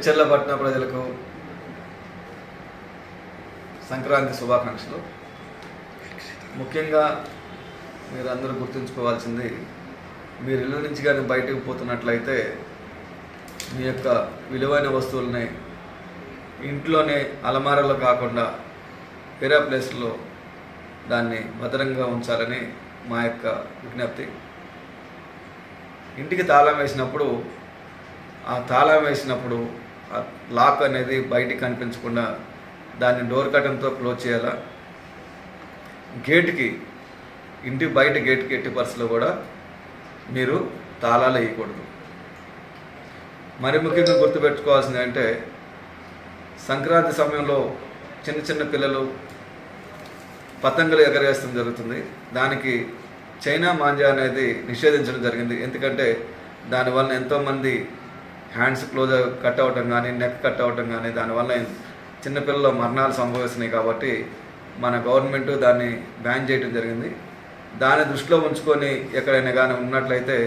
వెచ్చర్ల పట్టణ ప్రజలకు సంక్రాంతి శుభాకాంక్షలు. ముఖ్యంగా మీరందరూ గుర్తుంచుకోవాల్సింది, మీరు ఇళ్ళ నుంచి కానీ బయటకు పోతున్నట్లయితే మీ యొక్క విలువైన వస్తువుల్ని ఇంట్లోనే అలమారాలో కాకుండా వేరే ప్లేస్లో దాన్ని భద్రంగా ఉంచాలని మా యొక్క విజ్ఞప్తి. ఇంటికి తాళం వేసినప్పుడు ఆ లాక్ అనేది బయటికి కనిపించకుండా దాన్ని డోర్ కర్టన్తో క్లోజ్ చేయాలా. ఇంటి బయట గేట్కి ఎట్టి పరిస్థితుల్లో కూడా మీరు తాళాలు వేయకూడదు. మరి ముఖ్యంగా గుర్తుపెట్టుకోవాల్సింది అంటే, సంక్రాంతి సమయంలో చిన్న చిన్న పిల్లలు పతంగులు ఎగరేయడం జరుగుతుంది. దానికి చైనా మాంజా అనేది నిషేధించడం జరిగింది. ఎందుకంటే దానివల్ల ఎంతోమంది హ్యాండ్స్ కట్ అవ్వటం కానీ, నెక్ కట్ అవ్వటం కానీ, దానివల్ల చిన్నపిల్లల మరణాలు సంభవిస్తున్నాయి. కాబట్టి మన గవర్నమెంట్ దాన్ని బ్యాన్ చేయడం జరిగింది. దాన్ని దృష్టిలో ఉంచుకొని ఎక్కడైనా కానీ ఉన్నట్లయితే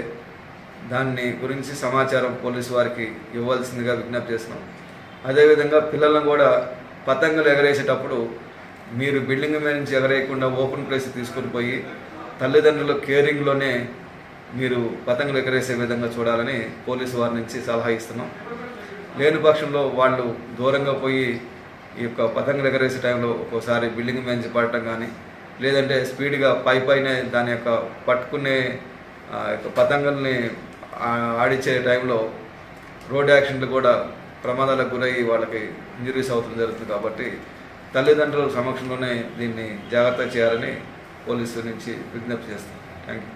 దాన్ని గురించి సమాచారం పోలీసు వారికి ఇవ్వాల్సిందిగా విజ్ఞప్తి చేస్తున్నాం. అదేవిధంగా పిల్లలను కూడా పతంగులు ఎగరేసేటప్పుడు మీరు బిల్డింగ్ మీద నుంచి ఎగరేయకుండా ఓపెన్ ప్లేస్ తీసుకుని పోయి తల్లిదండ్రుల కేరింగ్లోనే మీరు పతంగులు ఎగరేసే విధంగా చూడాలని పోలీసు వారి నుంచి సలహా ఇస్తున్నాం. లేని పక్షంలో వాళ్ళు దూరంగా పోయి ఈ యొక్క పతంగులు ఎగరేసే టైంలో ఒక్కోసారి బిల్డింగ్ మీద నుంచి పడటం కానీ, లేదంటే స్పీడ్గా పైనే దాని యొక్క పట్టుకునే యొక్క పతంగుల్ని ఆడిచ్చే టైంలో రోడ్ యాక్సిడెంట్లు కూడా ప్రమాదాలకు గురయ్యి వాళ్ళకి ఇంజరీస్ అవుతుంది జరుగుతుంది. కాబట్టి తల్లిదండ్రుల సమక్షంలోనే దీన్ని జాగ్రత్త చేయాలని పోలీసు నుంచి విజ్ఞప్తి చేస్తాం. Thank you.